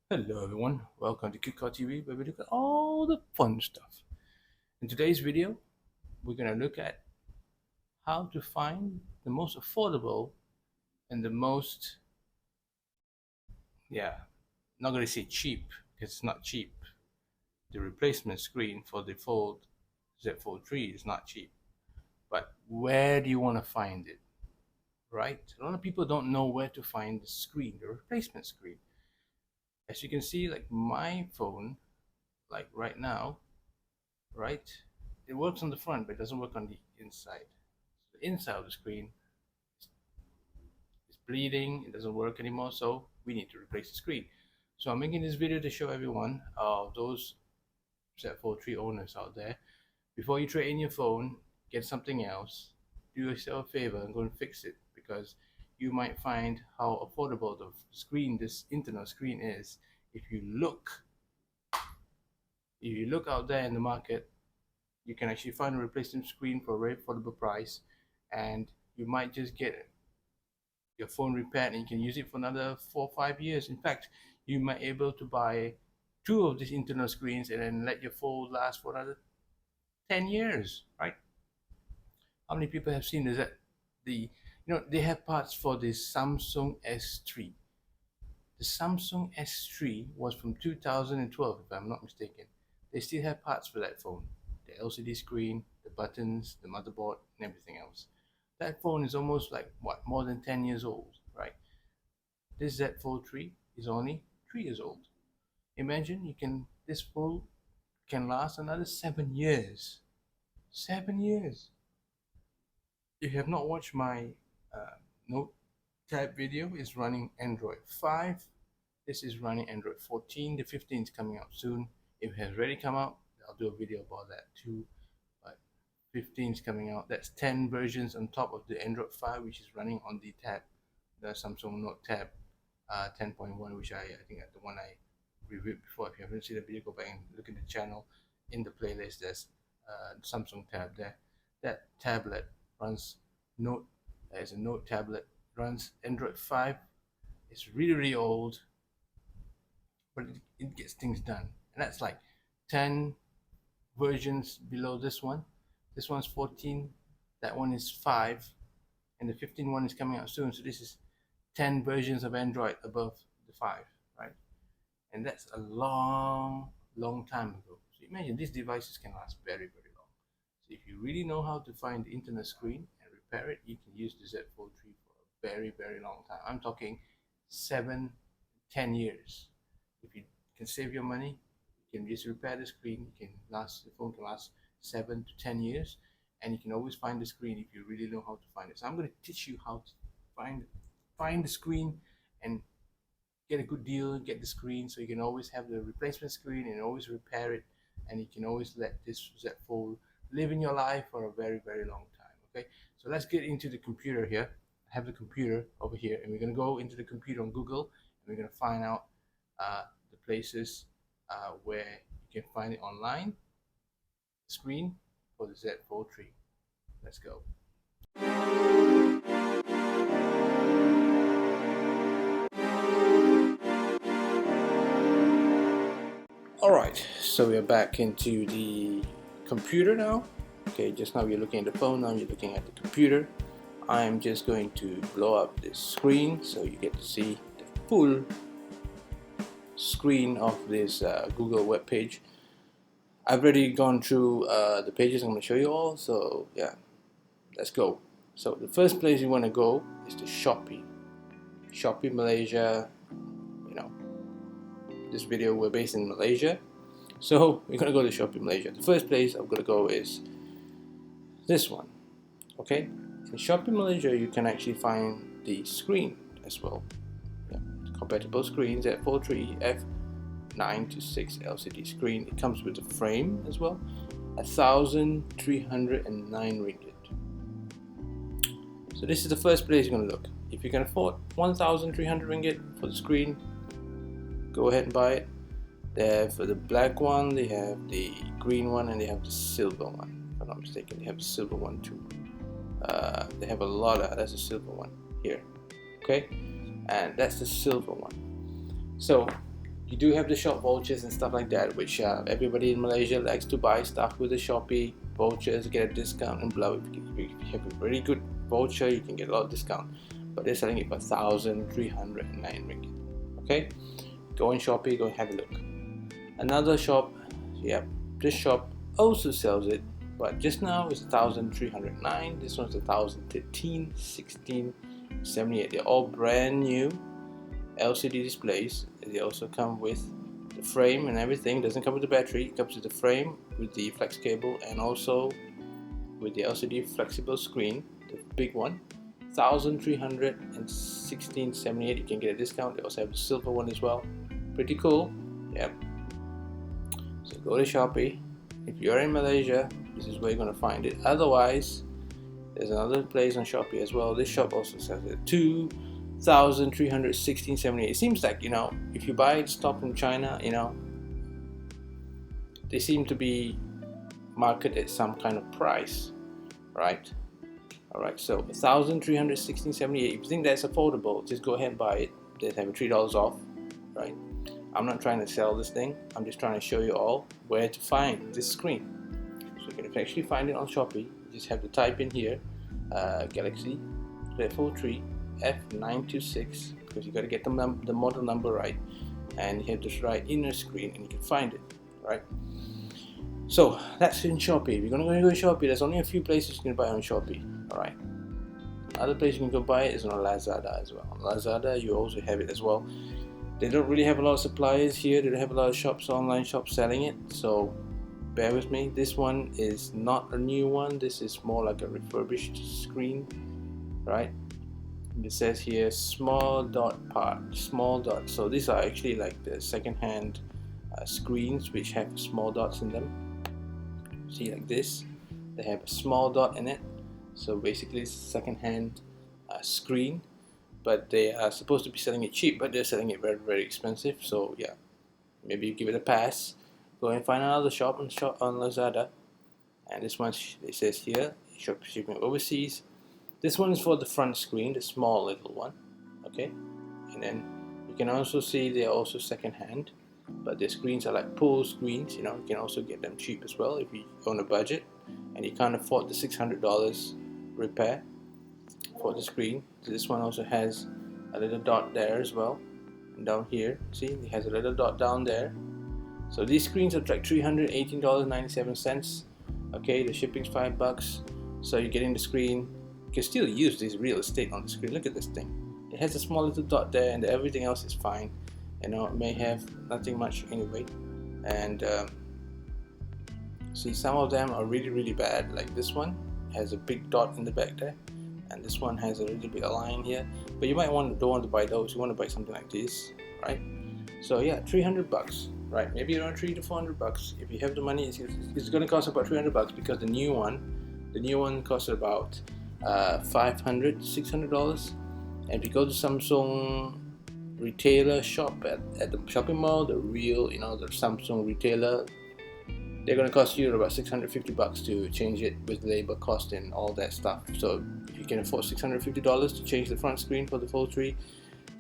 Hello everyone, welcome to KitKat TV where we look at all the fun stuff. In today's video, we're going to look at how to find the most affordable and the most, not going to say cheap because it's not cheap. The replacement screen for the Fold Z Fold 3 is not cheap. But where do you want to find it, right? A lot of people don't know where to find the screen, the replacement screen. As you can see, like my phone, like right now, right? It works on the front, but it doesn't work on the inside. So the inside of the screen is bleeding, it doesn't work anymore, so we need to replace the screen. So I'm making this video to show everyone, those Z Fold 3 owners out there, before you trade in your phone, get something else, do yourself a favor and go and fix it, because you might find how affordable the screen, this internal screen is. If you look out there in the market, you can actually find a replacement screen for a very affordable price, and you might just get your phone repaired and you can use it for another 4 or 5 years. In fact, you might be able to buy two of these internal screens and then let your phone last for another 10 years, right? How many people have seen this? They have parts for the Samsung S3. The Samsung S3 was from 2012, if I'm not mistaken. They still have parts for that phone. The LCD screen, the buttons, the motherboard, and everything else. That phone is almost like, what, more than 10 years old, right? This Z Fold 3 is only 3 years old. Imagine this phone can last another 7 years. 7 years. If you have not watched my Note Tab video, is running Android 5. This is running Android 14. The 15 is coming out soon. If it has already come out, I'll do a video about that too. But 15 is coming out. That's 10 versions on top of the Android 5, which is running on the tab, the Samsung Note Tab 10.1, which I think the one I reviewed before. If you haven't seen the video, go back and look at the channel. In the playlist, there's Samsung Tab there. That tablet runs Note as a Note tablet, runs Android 5. It's really, really old, but it gets things done. And that's like 10 versions below this one. This one's 14, that one is 5, and the 15 one is coming out soon. So this is 10 versions of Android above the 5, right? And that's a long, long time ago. So imagine these devices can last very, very long. So if you really know how to find the internet screen and repair it, you can use the Z Fold 3 for a very, very long time. I'm talking 7, 10 years. If you can save your money, you can just repair the screen. The phone can last 7 to 10 years, and you can always find the screen if you really know how to find it. So I'm going to teach you how to find the screen and get a good deal, get the screen, so you can always have the replacement screen and always repair it, and you can always let this Z Fold live in your life for a very, very long time. Okay, so let's get into the computer here. I have the computer over here, and we're going to go into the computer on Google, and we're going to find out the places where you can find it online, screen for the Z Fold 3. Let's go. Alright, so we're back into the computer now. Okay, just now you're looking at the phone, now you're looking at the computer. I'm just going to blow up this screen so you get to see the full screen of this Google web page. I've already gone through the pages I'm going to show you all, so yeah, let's go. So the first place you want to go is to Shopee Malaysia. This video, we're based in Malaysia, so we're going to go to Shopee Malaysia. The first place I'm going to go is this one. Okay, in Shopee Malaysia you can actually find the screen as well. Compatible screens at 43 f9 to 6 LCD screen. It comes with a frame as well. 1,309 ringgit. So this is the first place you're going to look. If you can afford 1,300 ringgit for the screen, go ahead and buy it. They have the black one, they have the green one, and they have the silver one. If I'm not mistaken, they have the silver one too. They have a lot of, that's the silver one here. Okay, and that's the silver one. So You do have the shop vouchers and stuff like that, which everybody in Malaysia likes to buy stuff with the Shopee vouchers, get a discount and blah. If you have a very good voucher, you can get a lot of discount. But they're selling it for 1,309 ringgit. Okay, go on Shopee, go have a look. Another shop, this shop also sells it, but just now it's 1,309. This one's 1,013, 16, 78. They're all brand new LCD displays. They also come with the frame and everything. It doesn't come with the battery. It comes with the frame with the flex cable and also with the LCD flexible screen, the big one. 1,316.78. You can get a discount. They also have the silver one as well. Pretty cool. Yep. So go to Shopee. If you're in Malaysia, this is where you're gonna find it. Otherwise, there's another place on Shopee as well. This shop also sells it. 2,316.78. It seems like, if you buy stuff from China, they seem to be marketed at some kind of price, right? Alright, so 1,316.78. If you think that's affordable, just go ahead and buy it. They have $3 off, right? I'm not trying to sell this thing. I'm just trying to show you all where to find this screen. So you can actually find it on Shopee. You just have to type in here, Galaxy Z4 III F926, because you got to get the model number right, and you have to write inner screen, and you can find it, right? So that's in Shopee. If you're gonna go to Shopee, there's only a few places you can buy on Shopee. Alright. Other place you can go buy it is on Lazada as well. On Lazada, you also have it as well. They don't really have a lot of suppliers here. They don't have a lot of shops, online shops selling it. So bear with me. This one is not a new one. This is more like a refurbished screen, right? It says here small dot part, small dot. So these are actually like the second-hand screens which have small dots in them. See, like this, they have a small dot in it. So basically it's a second-hand screen, but they are supposed to be selling it cheap, but they're selling it very, very expensive. So yeah, maybe you give it a pass. Go and find another shop on Lazada. And this one, it says here, shipping overseas. This one is for the front screen, the small little one, okay? And then you can also see they're also second-hand, but their screens are like pull screens. You can also get them cheap as well if you own a budget and you can't afford the $600 repair for the screen. So this one also has a little dot there as well, and down here, see, it has a little dot down there. So these screens are like $318.97. Okay, the shipping's $5. So you're getting the screen. You can still use this real estate on the screen. Look at this thing. It has a small little dot there, and everything else is fine. It may have nothing much anyway. And see, some of them are really, really bad. Like this one has a big dot in the back there, and this one has a little bit of line here. But you might don't want to buy those. You want to buy something like this, right? So yeah, $300, right? Maybe around $300 to $400. If you have the money, it's going to cost about $300 because the new one costs about $500 to $600. And if you go to Samsung retailer shop at the shopping mall, the real, the Samsung retailer, they're going to cost you about $650 to change it with labor cost and all that stuff. So if you can afford $650 to change the front screen for the Fold 3,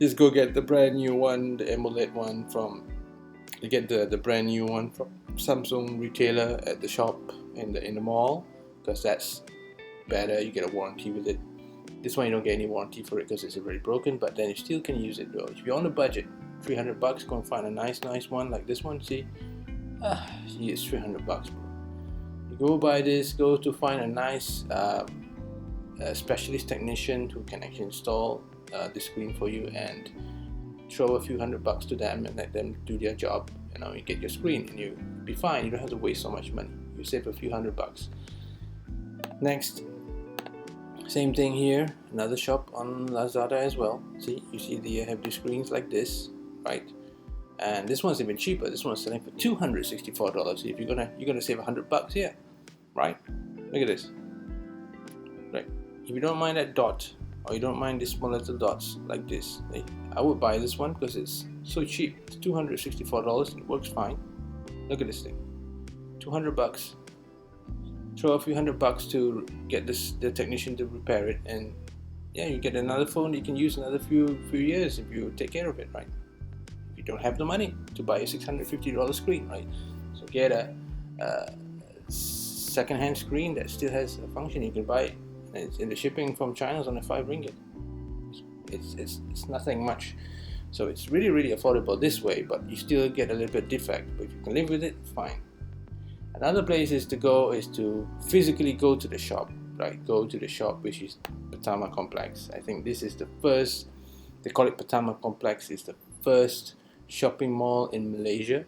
just go get the brand new one, the AMOLED one you get the brand new one from Samsung retailer at the shop in the mall, because that's better. You get a warranty with it. This one you don't get any warranty for it because it's already broken, but then you still can use it though. If you're on a budget, $300, go and find a nice one like this one. See, it's $300, bro. You go buy this, go to find a nice specialist technician who can actually install the screen for you and throw a few $100 to them and let them do their job. You get your screen and you'll be fine. You don't have to waste so much money. You save a few $100. Next, same thing here, another shop on Lazada as well. See, you see they have the screens like this, right? And this one's even cheaper. This one's selling for $264. If you're gonna save $100 here, right? Look at this, right? If you don't mind that dot, or you don't mind these small little dots like this, I would buy this one because it's so cheap. It's $264. It works fine. Look at this thing, $200. Throw a few $100 to get the technician to repair it, and yeah, you get another phone you can use another few years if you take care of it right. If you don't have the money to buy a $650 screen, right? So get a second-hand screen that still has a function. You can buy it. It's in the shipping from China is only 5 ringgit. It's nothing much. So it's really affordable this way, but you still get a little bit defect. But if you can live with it, fine. Another place is to physically go to the shop, right? Go to the shop, which is Pertama Complex. I think this is the first. They call it Pertama Complex. It's the first shopping mall in Malaysia.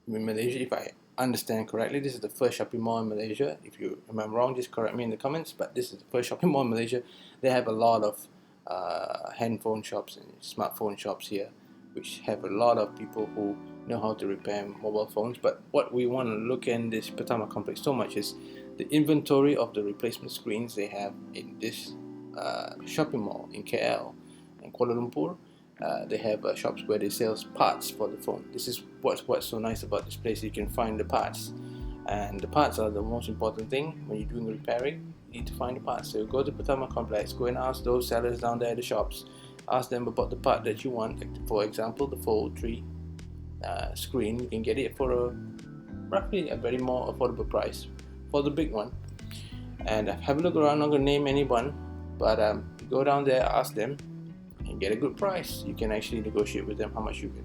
If I understand correctly, this is the first shopping mall in Malaysia. If I'm wrong, just correct me in the comments. But this is the first shopping mall in Malaysia. They have a lot of handphone shops and smartphone shops here, which have a lot of people who know how to repair mobile phones. But what we want to look in this Pertama Complex so much is the inventory of the replacement screens they have in this shopping mall in KL and Kuala Lumpur. They have shops where they sell parts for the phone. This is what's so nice about this place. You can find the parts, and the parts are the most important thing when you're doing repairing. You need to find the parts. So go to Pertama Complex, go and ask those sellers down there at the shops, ask them about the part that you want. Like, for example, the Fold 3 screen, you can get it for roughly a very more affordable price for the big one. And have a look around. I'm not going to name anyone, but go down there, ask them, and get a good price. You can actually negotiate with them how much you can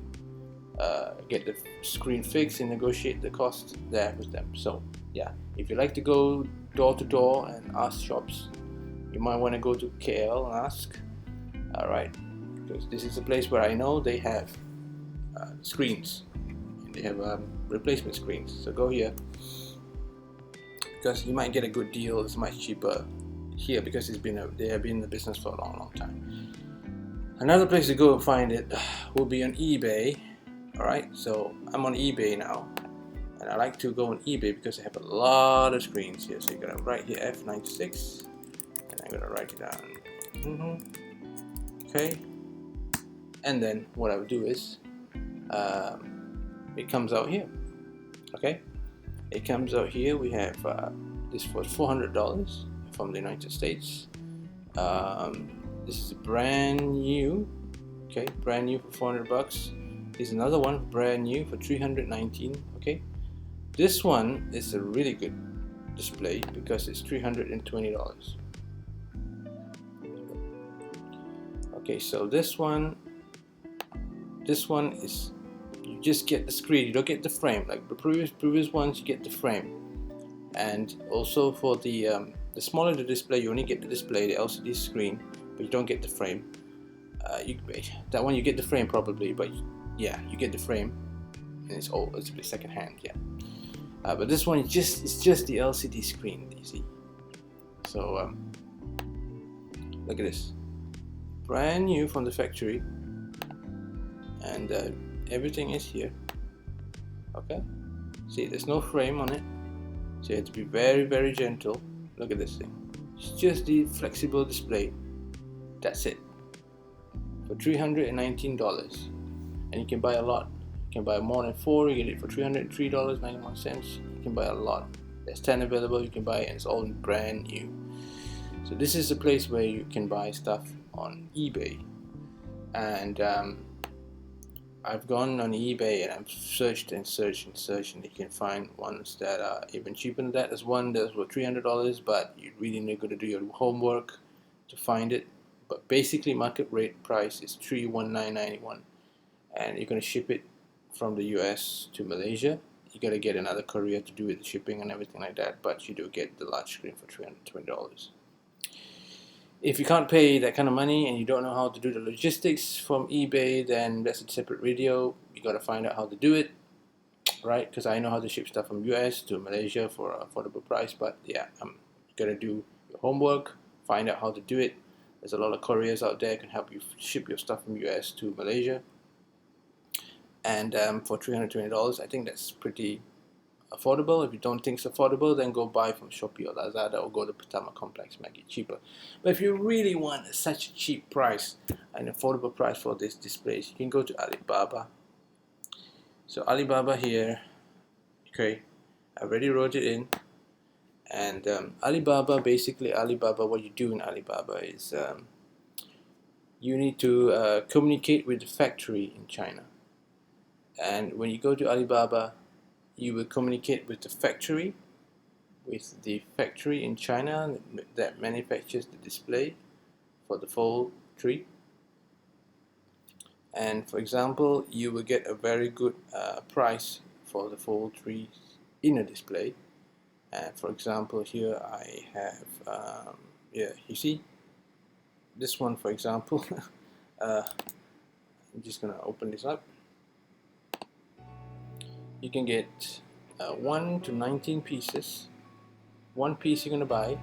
get the screen fixed and negotiate the cost there with them. So yeah, if you like to go door to door and ask shops, you might want to go to KL and ask. Alright, because this is a place where I know they have screens, and they have replacement screens. So go here, because you might get a good deal. It's much cheaper here because they have been in the business for a long time. Another place to go and find it will be on eBay. Alright, so I'm on eBay now, and I like to go on eBay because I have a lot of screens here. So you're gonna write here F96, and I'm gonna write it down. Okay, and then what I would do is it comes out here. Okay, it comes out here. We have this was $400 from the United States. This is brand new. Okay, brand new for 400 bucks. Here's another one, brand new for 319. Okay, this one is a really good display because it's $320. Okay, so this one is, you just get the screen, you don't get the frame. Like the previous ones, you get the frame. And also for the smaller the display, you only get the display, the LCD screen, but you don't get the frame. That one you get the frame probably, but yeah, you get the frame, and it's a second hand, yeah. But this one it's just the LCD screen, you see. So look at this, brand new from the factory, and everything is here. Okay, see, there's no frame on it, so you have to be very gentle. Look at this thing. It's just the flexible display. That's it. For $319, and you can buy a lot. You can buy more than 4. You get it for $303.91. You can buy a lot. There's 10 available. You can buy it, and it's all brand new. So this is a place where you can buy stuff on eBay, and I've gone on eBay and I've searched, and you can find ones that are even cheaper than that. There's one that's for $300, but you really need to do your homework to find it. But basically, market rate price is $319.91, and you're gonna ship it from the US to Malaysia. You gotta get another courier to do the shipping and everything like that, but you do get the large screen for $320. If you can't pay that kind of money and you don't know how to do the logistics from eBay, then that's a separate video. You gotta find out how to do it, right? Because I know how to ship stuff from US to Malaysia for an affordable price, but yeah, you gotta do your homework, find out how to do it. There's a lot of couriers out there can help you ship your stuff from US to Malaysia, and for $320, I think that's pretty affordable. If you don't think it's affordable, then go buy from Shopee or Lazada, or go to Pertama Complex, make it cheaper. But if you really want such a cheap price, an affordable price for this displays, you can go to Alibaba. So Alibaba here, okay, I already wrote it in. And Alibaba, basically Alibaba, what you do in Alibaba is you need to communicate with the factory in China. And when you go to Alibaba, you will communicate with the factory in China that manufactures the display for the Fold 3. And for example, you will get a very good price for the Fold 3 inner display. And for example, here I have, yeah, you see this one, for example. I'm just gonna open this up. You can get 1 to 19 pieces. One piece you're gonna buy.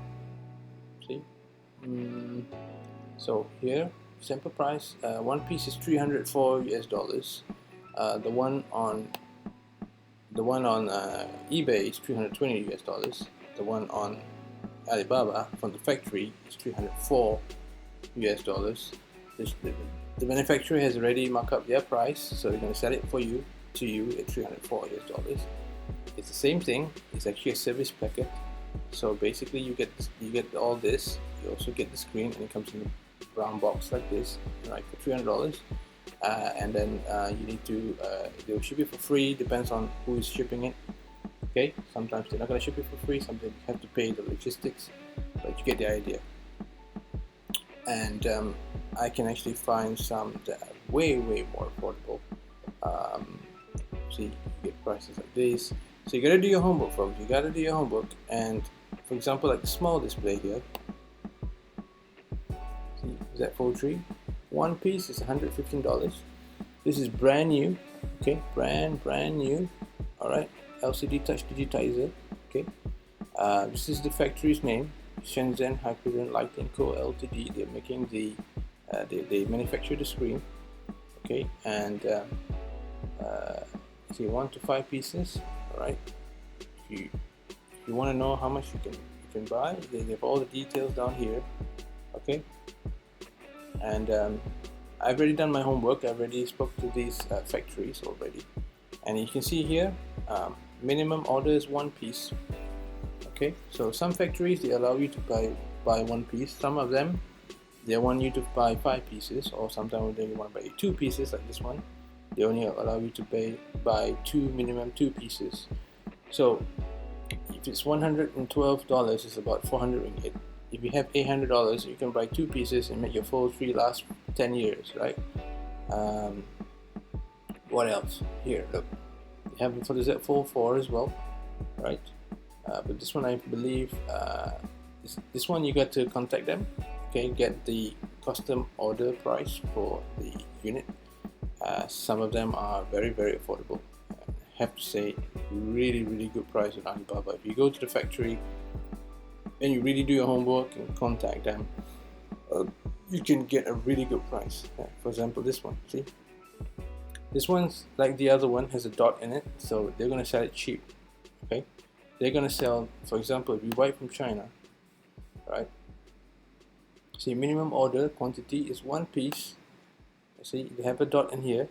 See, so here, sample price. One piece is $304 US. The one on eBay is $320 US. The one on Alibaba from the factory is $304 US. The manufacturer has already marked up their price, so they're going to sell it to you at $304 US. It's the same thing. It's actually a service packet. So basically, you get all this. You also get the screen, and it comes in a brown box like this, right, for $300. And then you need to they'll ship it for free. Depends on who is shipping it. Okay, sometimes they're not going to ship it for free. Sometimes you have to pay the logistics, but you get the idea. And I can actually find some that are way more affordable. See, you get prices like this. So you gotta do your homework, folks. You gotta do your homework. And for example, like the small display here. See, that Fold 3. One piece is $115. This is brand new. Okay, brand new. All right, LCD touch digitizer. Okay, this is the factory's name, Shenzhen Hyperion Lighting Co. Ltd. They're making they manufacture the screen. Okay, and see, 1 to 5 pieces. All right. If you want to know how much you can buy, they have all the details down here. Okay. And I've already done my homework. I've already spoke to these factories already, and you can see here, minimum order is 1 piece. Okay, so some factories, they allow you to buy 1 piece. Some of them, they want you to buy 5 pieces, or sometimes they want to buy 2 pieces, like this one. They only allow you to buy minimum 2 pieces. So if it's $112, it's about 400 ringgit. If you have $800, you can buy 2 pieces and make your Fold 3 last 10 years, right? What else? Here, look, they have it for the Z Fold 4 as well, right? But this one, I believe, this one you got to contact them. Okay, get the custom order price for the unit. Some of them are very affordable. I have to say, really good price on Alibaba. If you go to the factory and you really do your homework and contact them, you can get a really good price. For example, this one, see? This one's like the other one, has a dot in it, so they're going to sell it cheap. Okay, they're going to sell, for example, if you buy it from China, right? See, minimum order quantity is 1 piece. See, they have a dot in here.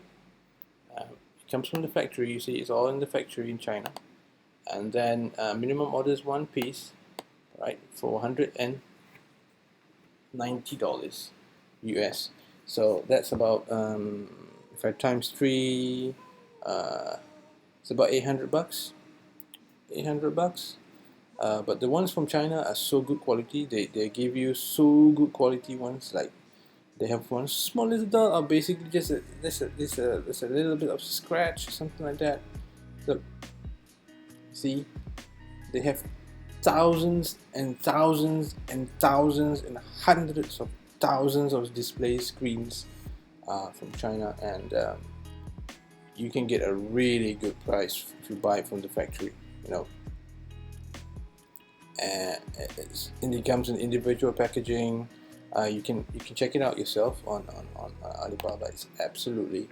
It comes from the factory. You see, it's all in the factory in China. And then minimum order is 1 piece, right, for $190 US. So that's about, if I times 3, it's about 800 bucks. 800 bucks. But the ones from China are so good quality. They give you so good quality ones. Like, they have one small little dot, or basically just a little bit of scratch, something like that. Look, see, they have thousands and thousands and thousands and hundreds of thousands of display screens from China, and you can get a really good price if you buy it from the factory. You know, and it comes in individual packaging. You can check it out yourself on Alibaba. It's absolutely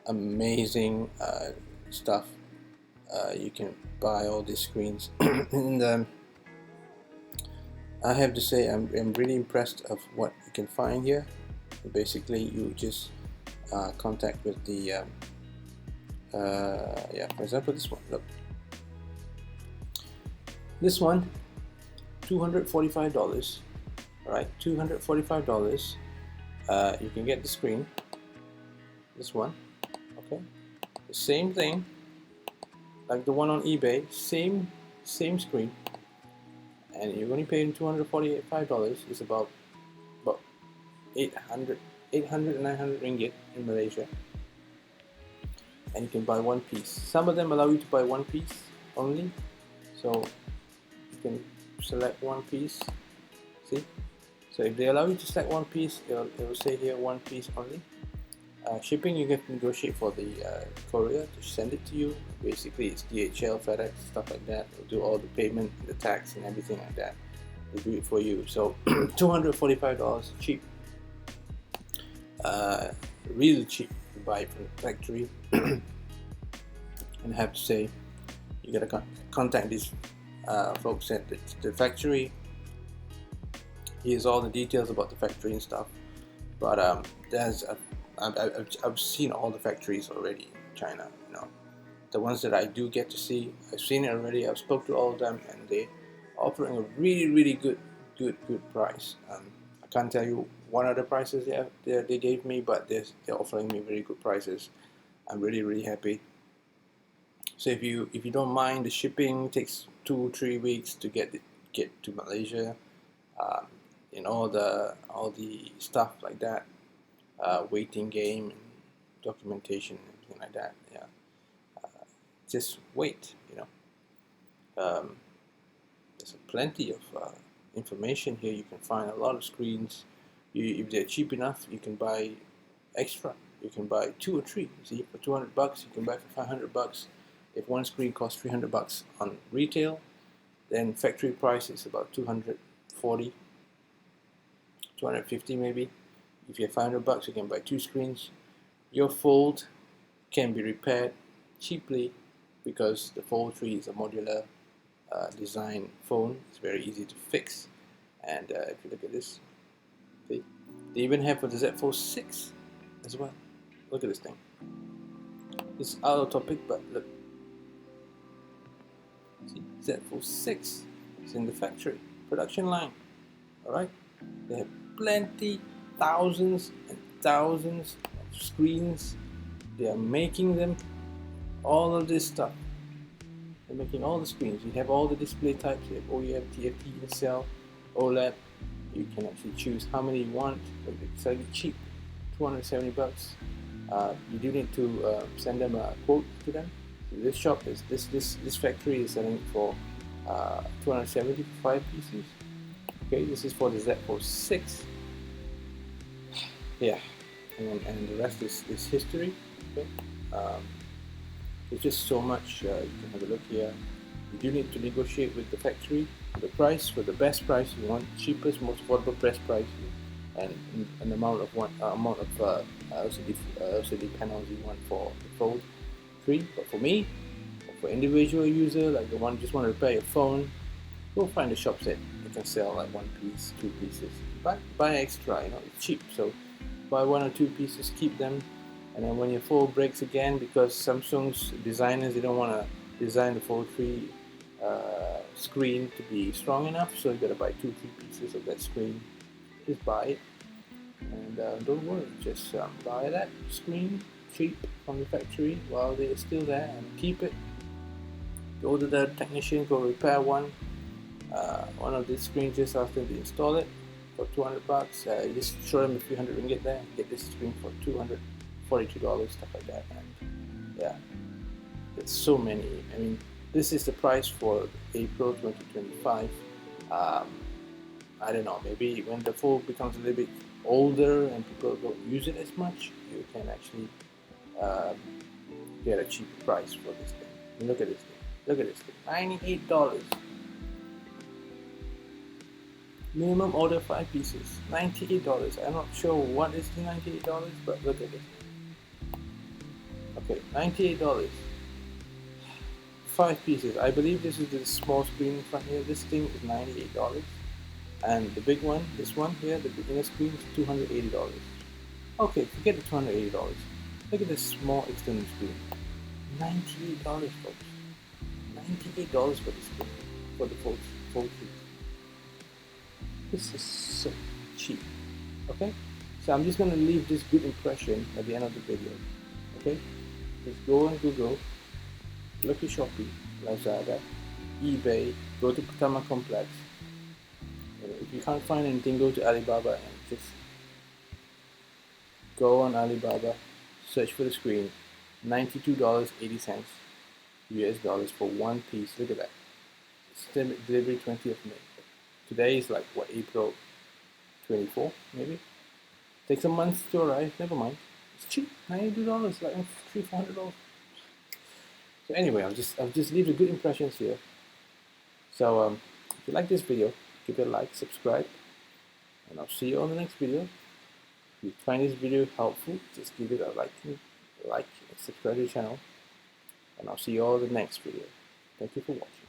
amazing stuff. You can buy all these screens, and I have to say I'm really impressed of what you can find here. Basically, you just contact with the yeah. For example, this one. Look, this one, $245. Right, $245. You can get the screen, this one, okay, the same thing like the one on eBay, same screen, and you're only paying $245. It's about 800 900 ringgit in Malaysia, and you can buy one piece. Some of them allow you to buy one piece only, so you can select one piece. See, so if they allow you to select one piece, it will say here one piece only. Shipping, you get to negotiate for the courier to send it to you. Basically, it's DHL, FedEx, stuff like that. They'll do all the payment, the tax, and everything like that. They do it for you. So $245, cheap, really cheap to buy from the factory. And I have to say, you gotta contact these folks at the factory. Here's all the details about the factory and stuff. But I've seen all the factories already in China. You know, the ones that I do get to see, I've seen it already. I've spoke to all of them, and they are offering a really good price. I can't tell you what are the prices they gave me, but they're offering me very good prices. I'm really happy. So if you don't mind, the shipping takes 2-3 weeks to get to Malaysia. And all the stuff like that, waiting game and documentation and everything like that. Yeah, just wait. You know, there's plenty of information here. You can find a lot of screens. If they're cheap enough, you can buy extra. You can buy 2 or 3. See, for $200, you can buy for $500. If one screen costs $300 on retail, then factory price is about 240, 250 maybe. If you have $500, you can buy 2 screens. Your Fold can be repaired cheaply because the Fold 3 is a modular design phone. It's very easy to fix. And if you look at this, they even have for the Z Fold 6 as well. Look at this thing. It's out of topic, but look. See, Z Fold 6 is in the factory production line. Alright? They have plenty, thousands and thousands of screens. They are making them, all of this stuff. They're making all the screens. You have all the display types. You have OLED, TFT, in-cell, OLED. You can actually choose how many you want. But it's really cheap, $270. You do need to send them a quote to them. So this shop is this factory is selling for $270 for 5 pieces. Okay, this is for the Z Fold 6. Yeah, and the rest is history. Okay, there's just so much. You can have a look here. You do need to negotiate with the factory the price for the best price. You want cheapest, most affordable best price, and an amount of LCD panels you want for the Fold 3. But for me, for individual user like the one just want to repair your phone, go find a shop that they can sell like 1 piece, 2 pieces. Buy extra, you know, it's cheap. So buy 1 or 2 pieces, keep them, and then when your Fold breaks again, because Samsung's designers, they don't want to design the Fold 3 screen to be strong enough, so you gotta buy 2-3 pieces of that screen. Just buy it, and don't worry, just buy that screen cheap from the factory while they're still there, and keep it. Go to the technician, go repair one of these screens just after they install it for $200. You just show them a few hundred ringgit there, get this screen for $242, stuff like that. And yeah, there's so many. I mean, this is the price for April 2025. I don't know, maybe when the Fold becomes a little bit older and people don't use it as much, you can actually get a cheaper price for this thing. And look at this thing. Look at this thing. $98. Minimum order 5 pieces. $98. I'm not sure what is the $98, but look at it. Okay, $98. 5 pieces. I believe this is the small screen in front here. This thing is $98. And the big one, this one here, the beginner screen is $280. Okay, forget the $280. Look at this small external screen. $98, folks. $98 for this screen, for the Fold 3. This is so cheap. Okay, So I'm just going to leave this good impression at the end of the video. Okay, just go on Google, look at Shopee, Lazada, eBay, go to Tama Complex. If you can't find anything, go to Alibaba and just go on Alibaba, search for the screen, $92.80 US dollars for one piece. Look at that. It's delivery 20th of May. Today is like what, April 24 maybe? Takes a month to arrive. Never mind. It's cheap, $92, like $300-400. So anyway, I'll just leave the good impressions here. So if you like this video, give it a like, subscribe, and I'll see you on the next video. If you find this video helpful, just give it a like, and subscribe to the channel, and I'll see you all in the next video. Thank you for watching.